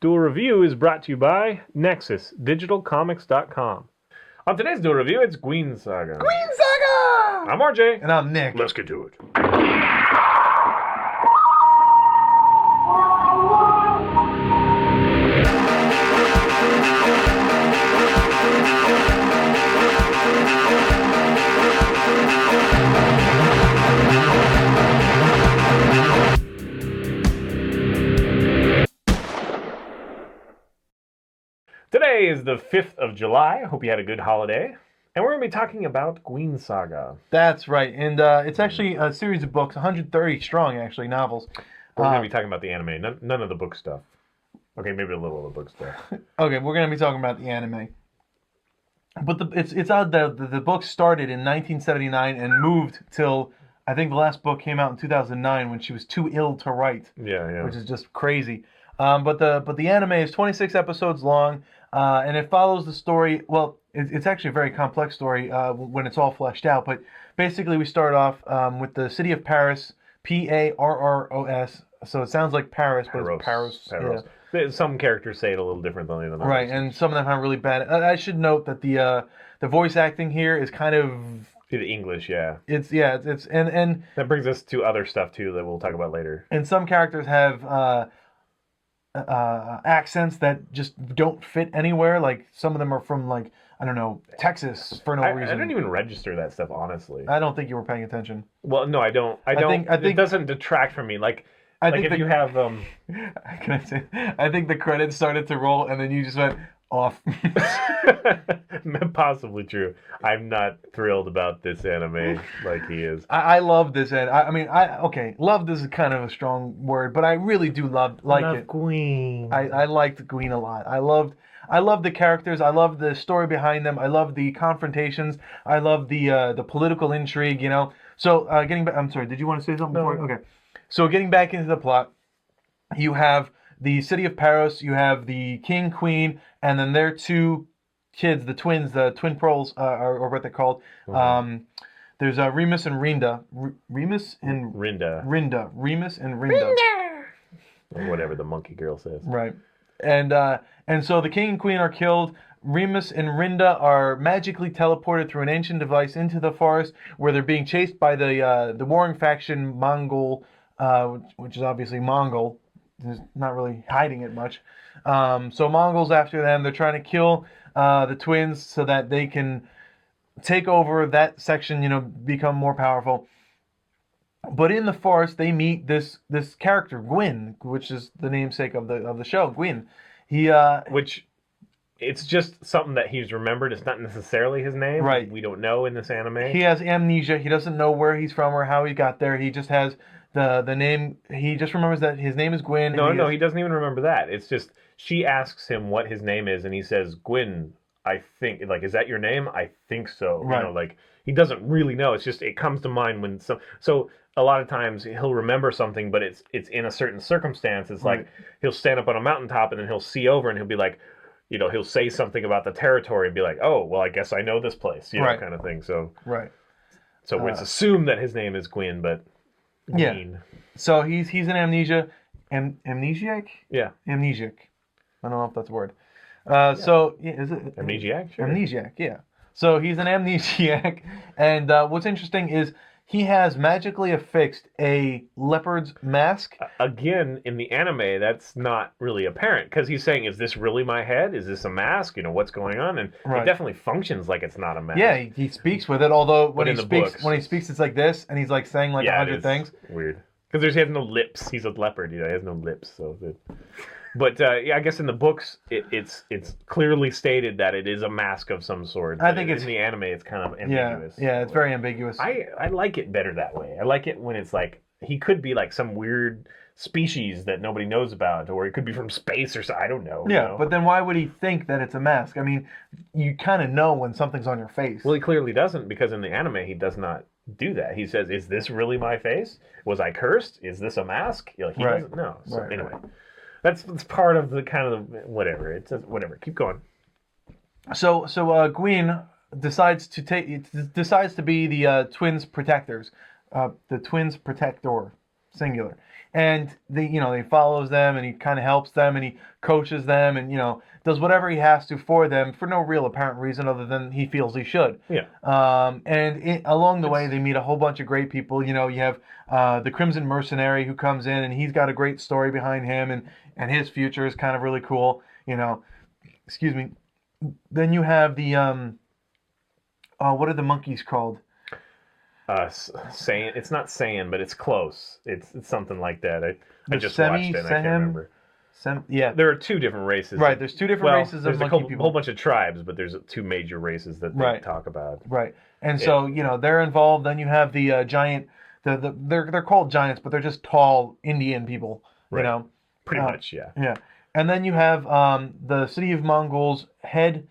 Duel Review is brought to you by NexusDigitalComics.com. On today's Duel Review, it's Guin Saga. Guin Saga! I'm RJ. And I'm Nick. Let's get to it. Today is the 5th of July. I hope you had a good holiday. And we're going to be talking about Guin Saga. That's right. And it's actually a series of books, 130 strong, actually, novels. We're going to be talking about the anime, none of the book stuff. Okay, maybe a little of the book stuff. Okay, we're going to be talking about the anime. But it's odd that the book started in 1979 and moved till, I think the last book came out in 2009 when she was too ill to write. Yeah. Which is just crazy. But the anime is 26 episodes long, and it follows the story. Well, it's actually a very complex story when it's all fleshed out. But basically, we start off with the city of Paris, P-A-R-R-O-S. So it sounds like Paris, but it's Paris. Paros. Yeah. Some characters say it a little differently than others. Right, and some of them have really bad. I should note that the voice acting here is kind of the English, yeah. It's and that brings us to other stuff too that we'll talk about later. And some characters have accents that just don't fit anywhere. Like some of them are from, like, I don't know, Texas for no reason. I don't even register that stuff, honestly. I don't think you were paying attention. Well, no, I don't. I think it doesn't detract from me. I think you have Can I say? I think the credits started to roll and then you just went off. Possibly true. I'm not thrilled about this anime like he is. I love this, and okay, loved is kind of a strong word, but I really do love it. Guin. I liked Guin a lot. I loved the characters. I loved the story behind them. I loved the confrontations. I loved the political intrigue. You know. So getting back, I'm sorry. Did you want to say something before? Okay. So getting back into the plot, you have the city of Paris. You have the king, queen, and then their two kids, the twins, the twin pearls, or what they're called. Mm-hmm. There's Remus and Rinda. Remus and Rinda. Remus and Rinda. Or whatever the monkey girl says. Right. And so the king and queen are killed. Remus and Rinda are magically teleported through an ancient device into the forest where they're being chased by the warring faction Mongol, which is obviously Mongol. There's not really hiding it much. So Mongols after them. They're trying to kill the twins so that they can take over that section, become more powerful. But in the forest, they meet this character, Guin, which is the namesake of the show, Guin. Which it's just something that he's remembered. It's not necessarily his name. Right. We don't know in this anime. He has amnesia. He doesn't know where he's from or how he got there. He just has the name. He just remembers that his name is Guin. No, he doesn't even remember that. It's just she asks him what his name is, and he says, Guin, I think, is that your name? I think so. Right. He doesn't really know. It's just, it comes to mind when so a lot of times he'll remember something, but it's in a certain circumstance. It's like he'll stand up on a mountaintop and then he'll see over and he'll be like, he'll say something about the territory and be like, oh, well, I guess I know this place, kind of thing. So So it's assumed that his name is Guin, but Guin. Yeah. So he's an amnesia, amnesiac. Yeah. Amnesiac. I don't know if that's a word. So is it amnesiac? Sure. Amnesiac. Yeah. So he's an amnesiac, and what's interesting is he has magically affixed a leopard's mask. Again, in the anime, that's not really apparent because he's saying, "Is this really my head? Is this a mask? What's going on?" And it definitely functions like it's not a mask. Yeah, he speaks with it. Although when he speaks, it's like this, and he's like saying like 100 things. Weird because he has no lips. He's a leopard. He has no lips. So. But I guess in the books, it's clearly stated that it is a mask of some sort. I think in the anime, it's kind of ambiguous. Yeah, it's very ambiguous. I like it better that way. I like it when it's like he could be like some weird species that nobody knows about, or it could be from space or something. I don't know. Yeah, but then why would he think that it's a mask? I mean, you kind of know when something's on your face. Well, he clearly doesn't, because in the anime, he does not do that. He says, "Is this really my face? Was I cursed? Is this a mask?" He doesn't know. So anyway. That's part of the kind of whatever. It's just whatever. Keep going. So Guin decides to be the twins' protectors, the twins' protector. singular. And he follows them, and he kind of helps them, and he coaches them, and does whatever he has to for them for no real apparent reason other than he feels he should. Yeah. Along the way, they meet a whole bunch of great people. You have the Crimson Mercenary who comes in, and he's got a great story behind him, and his future is kind of really cool. Excuse me. Then you have the what are the monkeys called? Saiyan. It's not Saiyan, but it's close. It's something like that. I just watched it. And I can't remember. Yeah, there are two different races. Right, there's two different races of monkey people. A whole bunch of tribes, but there's two major races that they talk about. Right, and so they're involved. Then you have the giant. They're called giants, but they're just tall Indian people. Right. Pretty much, yeah. Yeah, and then you have the City of Mongols head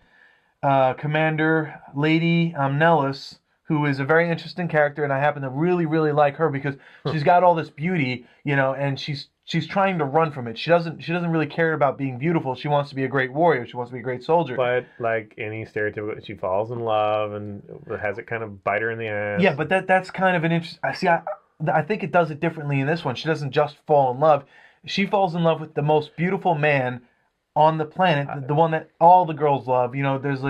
commander, Lady Nellis, who is a very interesting character, and I happen to really, really like her because she's got all this beauty, and she's trying to run from it. She doesn't really care about being beautiful. She wants to be a great warrior. She wants to be a great soldier. But like any stereotypical, she falls in love and has it kind of bite her in the ass. Yeah, but that's kind of an interest. I think it does it differently in this one. She doesn't just fall in love. She falls in love with the most beautiful man on the planet, the one that all the girls love. There's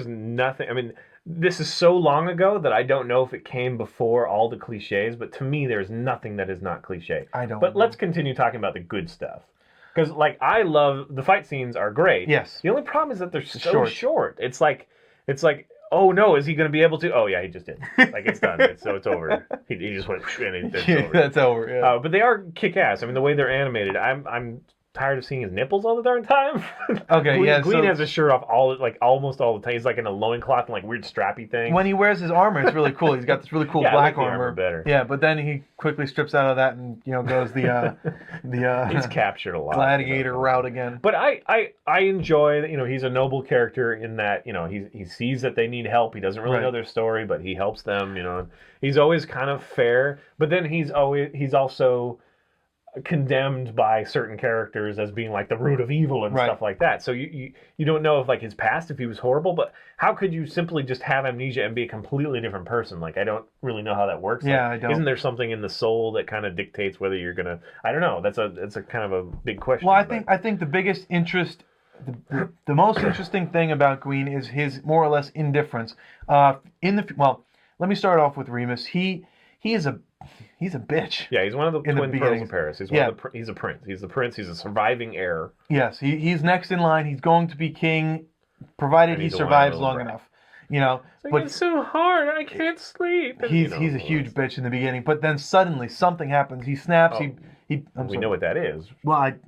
nothing. I mean, this is so long ago that I don't know if it came before all the cliches, but to me, there's nothing that is not cliche. I don't. But let's continue talking about the good stuff. Because, I love the fight scenes are great. Yes. The only problem is that they're so short. It's like, oh no, is he going to be able to? Oh yeah, he just did. It's done. So it's over. He just went and it's over. That's over. Yeah. But they are kick-ass. I mean, the way they're animated, I'm tired of seeing his nipples all the darn time. Okay, Guin has his shirt off almost all the time. He's in a loincloth and weird strappy thing. When he wears his armor, it's really cool. He's got this really cool black armor. Better. Yeah, but then he quickly strips out of that and goes the he's captured a lot gladiator route again. But I enjoy that he's a noble character in that he sees that they need help. He doesn't really know their story, but he helps them. He's always kind of fair, but then he's also condemned by certain characters as being the root of evil and stuff like that. So you don't know if his past, if he was horrible, but how could you simply just have amnesia and be a completely different person? I don't really know how that works. Yeah, I don't. Isn't there something in the soul that kind of dictates whether you're gonna? I don't know. That's a kind of a big question. Well, I think the biggest interest. The most interesting thing about Guin is his more or less indifference. Let me start off with Remus. He's a bitch. Yeah, he's one of the twin pearls of Paris. He's he's a prince. He's the prince. He's a surviving heir. Yes, he's next in line. He's going to be king, provided he survives long enough. But it's so hard. I can't sleep. And, he's a huge bitch in the beginning, but then suddenly something happens. He snaps. We know what that is. Well, but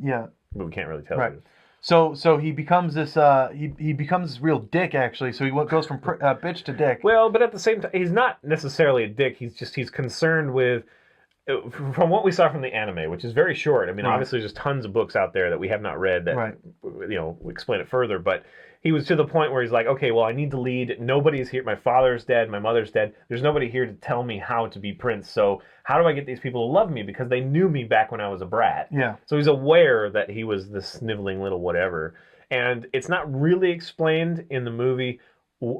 we can't really tell you. So he becomes this he becomes this real dick actually. So he goes from bitch to dick. Well, but at the same time, he's not necessarily a dick. He's concerned with. From what we saw from the anime, which is very short. I mean, obviously, there's tons of books out there that we have not read that explain it further. But he was to the point where he's like, okay, well, I need to lead. Nobody's here. My father's dead. My mother's dead. There's nobody here to tell me how to be prince. So how do I get these people to love me? Because they knew me back when I was a brat. Yeah. So he's aware that he was this sniveling little whatever. And it's not really explained in the movie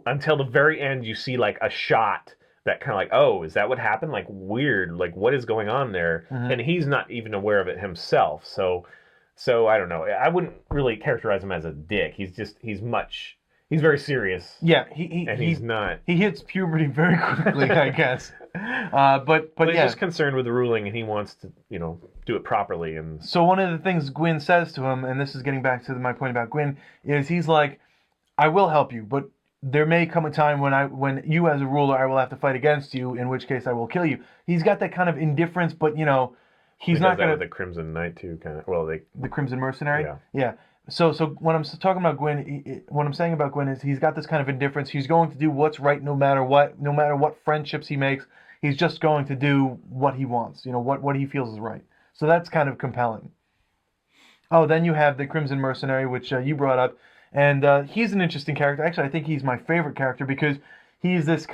until the very end. You see a shot that kind of oh, is that what happened? Weird. What is going on there? Mm-hmm. And he's not even aware of it himself. So I don't know. I wouldn't really characterize him as a dick. He's very serious. Yeah, he's not. He hits puberty very quickly, I guess. But he's just concerned with the ruling, and he wants to, do it properly. And so one of the things Guin says to him, and this is getting back to my point about Guin, is he's like, "I will help you, but there may come a time when you as a ruler, I will have to fight against you, in which case I will kill you." He's got that kind of indifference, but he's not going to. The Crimson Knight too, kind of. Well, the Crimson Mercenary. Yeah. So when I'm talking about Guin, what I'm saying about Guin is he's got this kind of indifference. He's going to do what's right no matter what friendships he makes. He's just going to do what he wants. What he feels is right. So that's kind of compelling. Oh, then you have the Crimson Mercenary, which you brought up. And he's an interesting character. Actually, I think he's my favorite character because he's this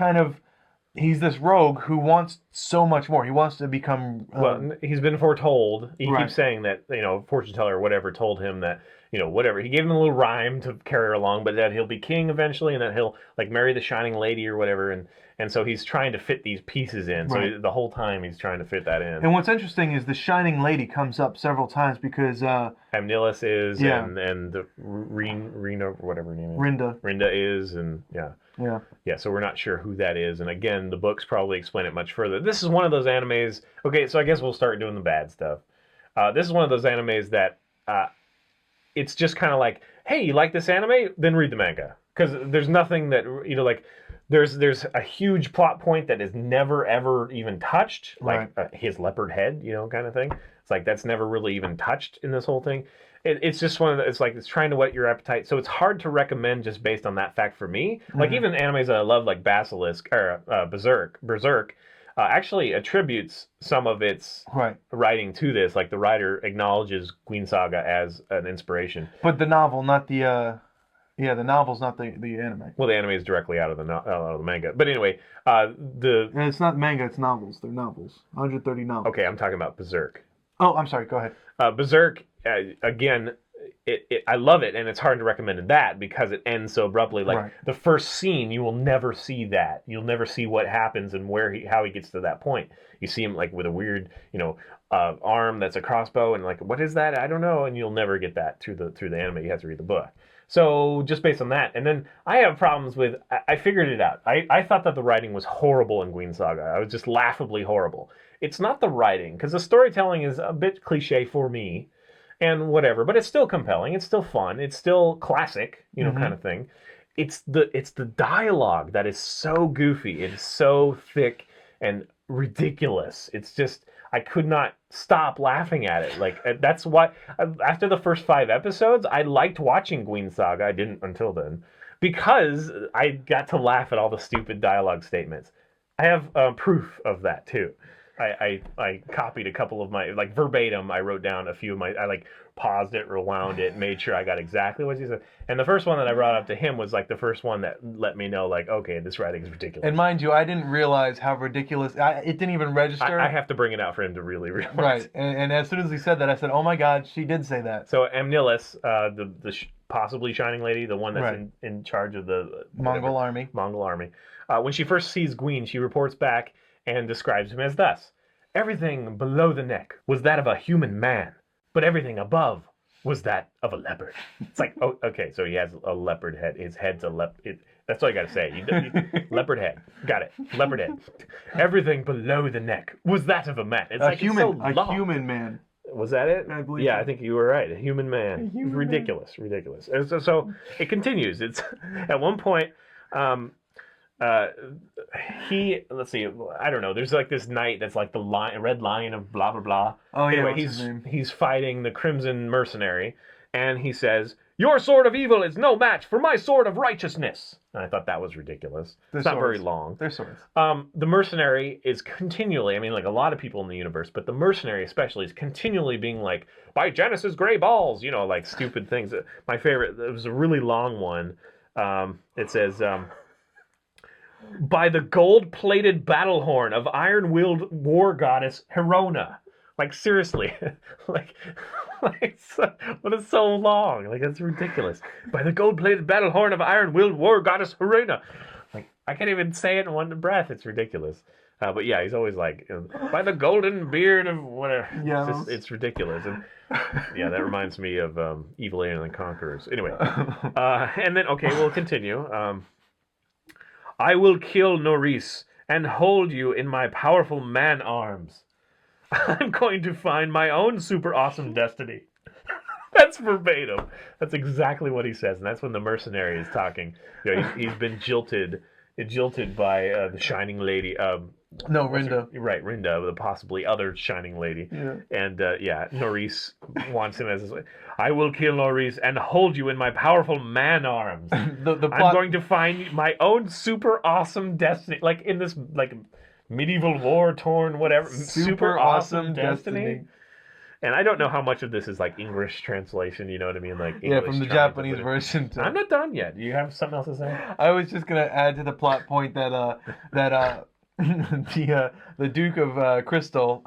rogue who wants so much more. He wants to become... well, he's been foretold. He keeps saying that, fortune teller or whatever told him that, whatever. He gave him a little rhyme to carry her along, but that he'll be king eventually, and that he'll like marry the shining lady or whatever, and so he's trying to fit these pieces in. Right. So the whole time he's trying to fit that in. And what's interesting is the shining lady comes up several times because Amnelis is, Yeah. and the Rena, whatever her name is. Rinda is, and yeah. Yeah. Yeah, so we're not sure who that is. And again, the books probably explain it much further. This is one of those animes. Okay, so I guess we'll start doing the bad stuff. This is one of those animes that it's just kind of like, hey, you like this anime? Then read the manga. Because there's nothing that, like, there's a huge plot point that is never, ever even touched. Like his leopard head, kind of thing. It's like, that's never really even touched in this whole thing. It's just one of the, it's like, it's trying to whet your appetite. So it's hard to recommend just based on that fact for me. Like, even animes that I love, like Basilisk, or Berserk, actually attributes some of its writing to this. Like, the writer acknowledges Guin Saga as an inspiration. But the novel, not the the novel's not the anime. Well, the anime is directly out of the manga. But anyway, And it's not manga, it's novels. They're novels. 130 novels. Okay, I'm talking about Berserk. Oh, I'm sorry. Go ahead. Berserk, again, I love it, and it's hard to recommend that because it ends so abruptly. Like, the first scene, you will never see that. You'll never see what happens and how he gets to that point. You see him like with a weird, arm that's a crossbow, and like, what is that? I don't know. And you'll never get that through the anime. You have to read the book. So just based on that, and then I have problems with. I figured it out. I thought that the writing was horrible in Guin Saga. I was just laughably horrible. It's not the writing, because the storytelling is a bit cliche for me, and whatever. But it's still compelling. It's still fun. It's still classic, kind of thing. It's the dialogue that is so goofy. It is so thick and ridiculous. It's just, I could not stop laughing at it. Like, that's why after the first 5 episodes, I liked watching Guin Saga. I didn't until then, because I got to laugh at all the stupid dialogue statements. I have proof of that too. I copied a couple of my, like, verbatim. I wrote down a few of my. I like paused it, rewound it, made sure I got exactly what he said. And the first one that I brought up to him was like the first one that let me know, like, okay, this writing is ridiculous. And mind you, I didn't realize how ridiculous. It didn't even register. I have to bring it out for him to really realize. Right. And as soon as he said that, I said, "Oh my God, she did say that." So Amnelis, the possibly Shining Lady, the one that's in charge of the Mongol army. When she first sees Guin, she reports back and describes him as thus: everything below the neck was that of a human man, but everything above was that of a leopard. It's like, oh, okay, so he has a leopard head. His head's a leopard. That's all you got to say. Leopard head. Got it. Leopard head. Everything below the neck was that of a man. It's like human, it's so long. A human man. Was that it? I believe yeah, so. I think you were right. A human man. Ridiculous. And so it continues. It's at one point, let's see, I don't know, there's like this knight that's like the red lion of blah blah blah. Oh yeah, anyway, what's his name? He's fighting the Crimson Mercenary, and he says, "Your sword of evil is no match for my sword of righteousness." And I thought that was ridiculous. It's not very long. They're swords. The mercenary is continually, I mean, like a lot of people in the universe, but the mercenary especially is continually being like, "By Genesis gray balls," like stupid things. My favorite, it was a really long one. It says, "By the gold-plated battle horn of iron-willed war goddess Herona." Like, seriously. like, but it's so long. Like, it's ridiculous. "By the gold-plated battle horn of iron-willed war goddess Herona." Like, I can't even say it in one breath. It's ridiculous. But yeah, he's always like, "By the golden beard of whatever." Yeah. It's ridiculous. And yeah, that reminds me of Evil Alien and the Conquerors. Anyway. And then, okay, we'll continue. "I will kill Noris and hold you in my powerful man arms. I'm going to find my own super awesome destiny." That's verbatim. That's exactly what he says, and that's when the mercenary is talking. He's been jilted by the Shining Lady. No, Rinda. Right, Rinda, the possibly other Shining Lady. Yeah. And Noris wants him as his. "I will kill Noris and hold you in my powerful man arms. The plot... I'm going to find my own super awesome destiny." Like in this like medieval war torn whatever. Super awesome destiny. And I don't know how much of this is like English translation. You know what I mean? Like English from the Japanese version. I'm not done yet. Do you have something else to say? I was just gonna add to the plot point that the Duke of Crystal,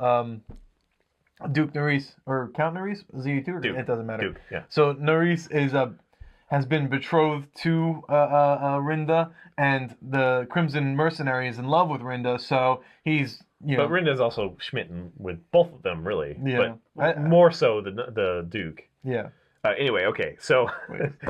Duke Nerys or Count Nerys. Is he Duke? Duke. It doesn't matter. Duke, yeah. So Nerys is has been betrothed to Rinda, and the Crimson Mercenary is in love with Rinda. So he's But Rinda's also smitten with both of them, really. Yeah. But more so the Duke. Yeah. Anyway, okay, so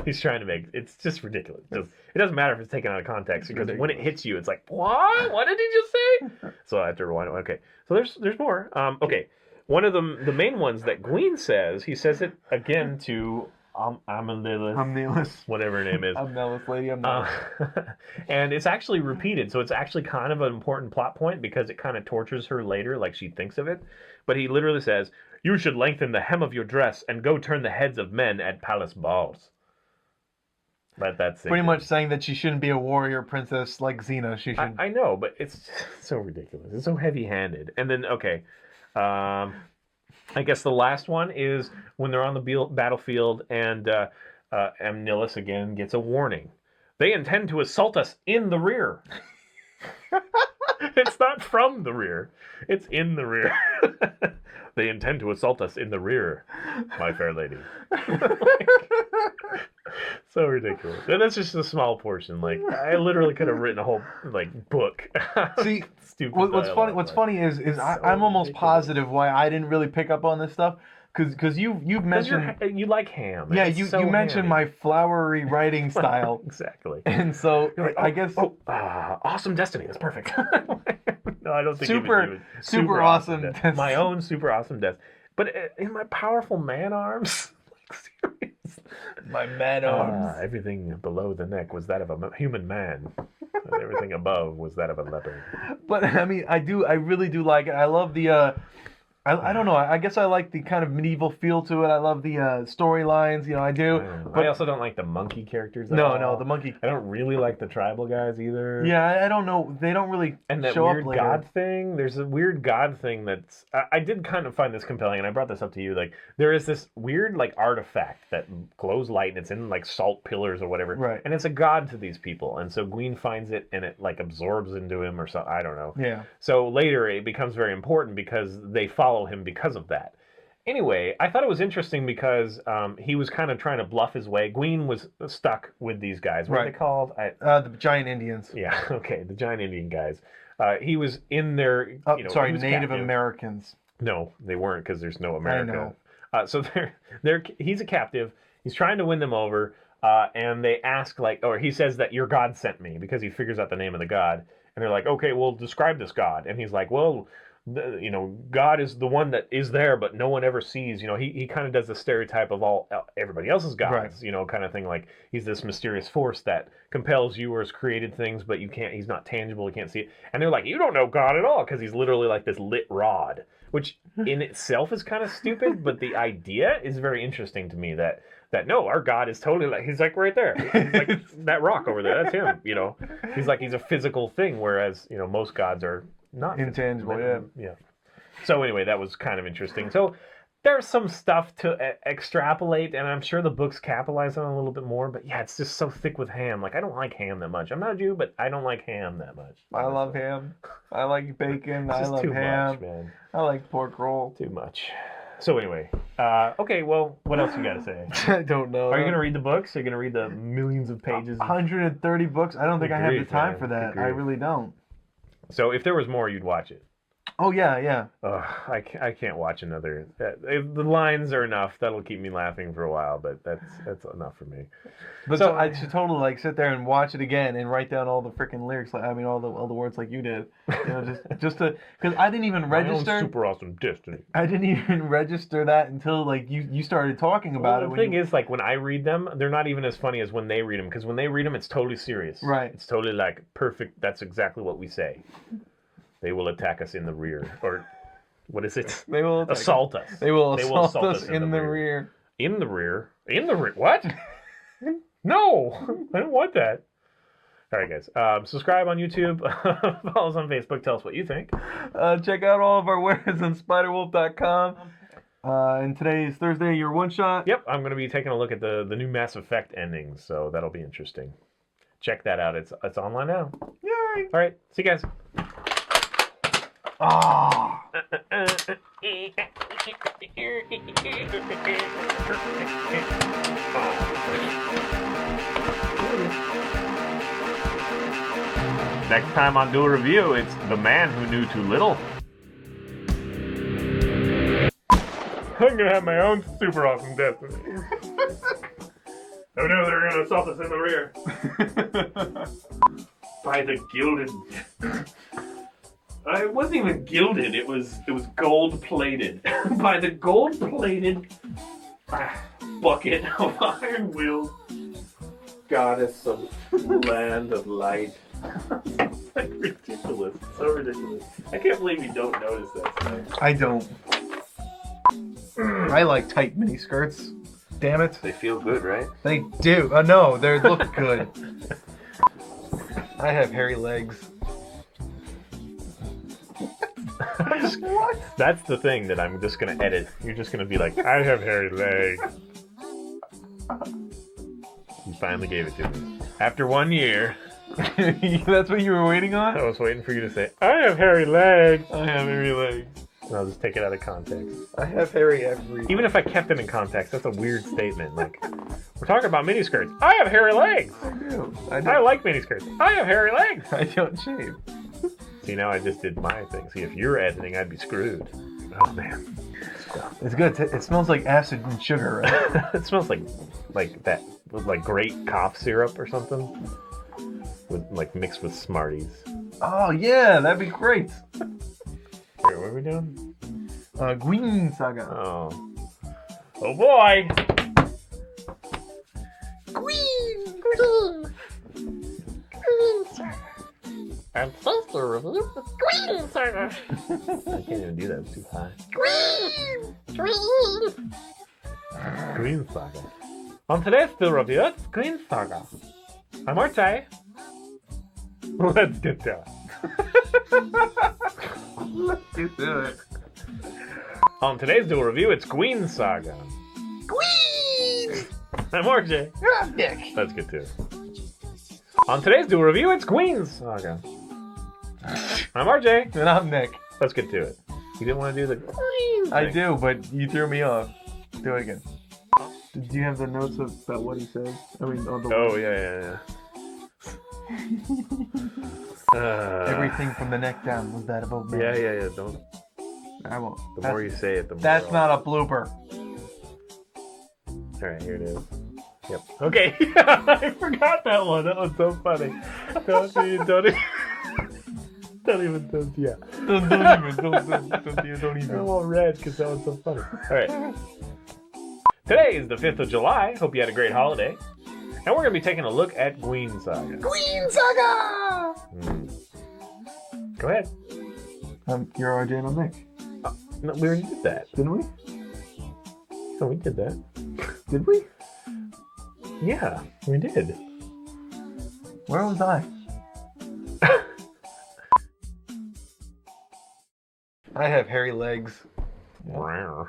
he's trying to make it's just ridiculous. It doesn't matter if it's taken out of context because when it hits you, it's like, what? What did he just say? So I have to rewind it. Okay, so there's more. Okay, one of the main ones that Guin says, he says it again to Amnelis. whatever her name is. Amnelis, Lady Amnelis. And it's actually repeated, so it's actually kind of an important plot point because it kind of tortures her later, like she thinks of it. But he literally says, "You should lengthen the hem of your dress and go turn the heads of men at palace balls." That's pretty much saying that she shouldn't be a warrior princess like Xena. She should. I know, but it's so ridiculous. It's so heavy-handed. And then, okay, I guess the last one is when they're on the battlefield and Amnelis again gets a warning. They intend to assault us in the rear. It's not from the rear. It's in the rear. They intend to assault us in the rear, my fair lady. So ridiculous. And that's just a small portion. Like, I literally could have written a whole book. See, Stupid what's funny? What's funny is I'm almost ridiculous. Positive why I didn't really pick up on this stuff. Because you've mentioned you like ham. Yeah, you mentioned my flowery writing style. Exactly. And so like, I guess awesome destiny. That's perfect. No, I don't think super awesome destiny. My own super awesome destiny. But in my powerful man arms, like seriously, my man arms. Everything below the neck was that of a human man. And everything above was that of a leopard. But I mean, I really do like it. I love the. I don't know. I guess I like the kind of medieval feel to it. I love the storylines. I do. But I also don't like the monkey characters. No, the monkey. I don't really like the tribal guys either. Yeah, I don't know. They don't really and that show weird up later. god thing. There's a weird god thing that's. I did kind of find this compelling, and I brought this up to you. Like there is this weird artifact that glows light, and it's in salt pillars or whatever. Right. And it's a god to these people, and so Guin finds it, and it absorbs into him or something. I don't know. Yeah. So later it becomes very important because they follow him because of that. Anyway, I thought it was interesting because he was kind of trying to bluff his way. Guin was stuck with these guys. What are they called? The giant Indians. Yeah, okay, the giant Indian guys. He was in their... sorry, Native captive. Americans. No, they weren't because there's no America. I know. So he's a captive. He's trying to win them over, and they ask, or he says that your God sent me because he figures out the name of the God. And they're like, okay, well, describe this God. And he's like, well... God is the one that is there, but no one ever sees. He kind of does the stereotype of everybody else's gods, right. Kind of thing. Like he's this mysterious force that compels you or has created things, but he's not tangible. You can't see it. And they're like, you don't know God at all because he's literally like this lit rod, which in itself is kind of stupid, but the idea is very interesting to me that no, our God is totally he's like right there. He's like that rock over there. That's him. He's a physical thing, whereas most gods are not intangible. Yeah. So anyway, that was kind of interesting. So there's some stuff to extrapolate, and I'm sure the books capitalize on it a little bit more. But yeah, it's just so thick with ham. Like I don't like ham that much. I'm not a Jew, but I don't like ham that much. I love ham. I like bacon. It's I just love too ham. much, man. I like pork roll. Too much. So anyway, okay. Well, what else you got to say? I don't know. Are you gonna read the books? Are you gonna read the millions of pages? 130 books. I don't think I have the time for that. I really don't. So if there was more, you'd watch it. Oh yeah. I can't watch another. The lines are enough. That'll keep me laughing for a while, but that's enough for me. But so I should totally sit there and watch it again and write down all the freaking lyrics. All the words like you did. Just to because I didn't even register. My own super awesome destiny. I didn't even register that until you started talking about it. The thing is, when I read them, they're not even as funny as when they read them. Because when they read them, it's totally serious. Right. It's totally perfect. That's exactly what we say. They will attack us in the rear, or what is it? They will assault us. They will assault us in the rear. In the rear? In the rear? What? No, I don't want that. All right, guys. Subscribe on YouTube. Follow us on Facebook. Tell us what you think. Check out all of our wares on SpiderWolf.com. And today is Thursday. Your one shot. Yep, I'm going to be taking a look at the new Mass Effect endings, so that'll be interesting. Check that out. It's online now. Yay! All right, see you guys. Ah. Next time on Duel Review, it's The Man Who Knew Too Little. I'm gonna have my own super awesome destiny. Oh no, they're gonna assault us in the rear. By the gilded. It wasn't even gilded. It was gold plated. By the gold plated bucket of iron wheels. Goddess of land of light. Like ridiculous. So ridiculous. I can't believe you don't notice that stuff. I don't. I like tight mini skirts. Damn it. They feel good, right? They do. No, they look good. I have hairy legs. What? That's the thing that I'm just gonna edit. You're just gonna be like, I have hairy legs. You finally gave it to me. After 1 year. That's what you were waiting on? I was waiting for you to say, I have hairy legs. I have hairy legs. And I'll just take it out of context. I have hairy every. Even if I kept it in context, that's a weird statement. Like, we're talking about miniskirts. I have hairy legs. I do. I like miniskirts. I have hairy legs. I don't shave. See, now I just did my thing. See, if you're editing, I'd be screwed. Oh, man. It's good. It smells like acid and sugar, right? It smells like that, with like great cough syrup or something. With, like, mixed with Smarties. Oh, yeah, that'd be great. Wait, what are we doing? Guin Saga. Oh. Oh, boy! Guin Saga. I'm supposed to review the Guin Saga. I can't even do that. It's too high. Guin Saga. On today's Still Review, it's Guin Saga. I'm Archie. Let's get to it. Let's get to it. On today's Duel Review, it's Guin Saga. Guin! I'm RJ. I'm Nick. Let's get to it. On today's Duel Review, it's Guin Saga. I'm RJ. And I'm Nick. Let's get to it. You didn't want to do the Guin thing. I do, but you threw me off. Do it again. Do you have the notes about what he says? I mean, on the Oh, yeah. Everything from the neck down was that about me. Yeah. Don't. I won't. The more you say it, the more. That's not a blooper. All right, here it is. Yep. Okay. I forgot that one. That was so funny. Don't even. Yeah. Don't even. I'm all red because that was so funny. All right. Today is the 5th of July. Hope you had a great holiday. And we're going to be taking a look at Guin Saga. Guin Saga! Go ahead. You're RJ and I'm Nick. No, we already did that. Didn't we? No, we did that. Did we? Yeah, we did. Where was I? I have hairy legs. Rawr.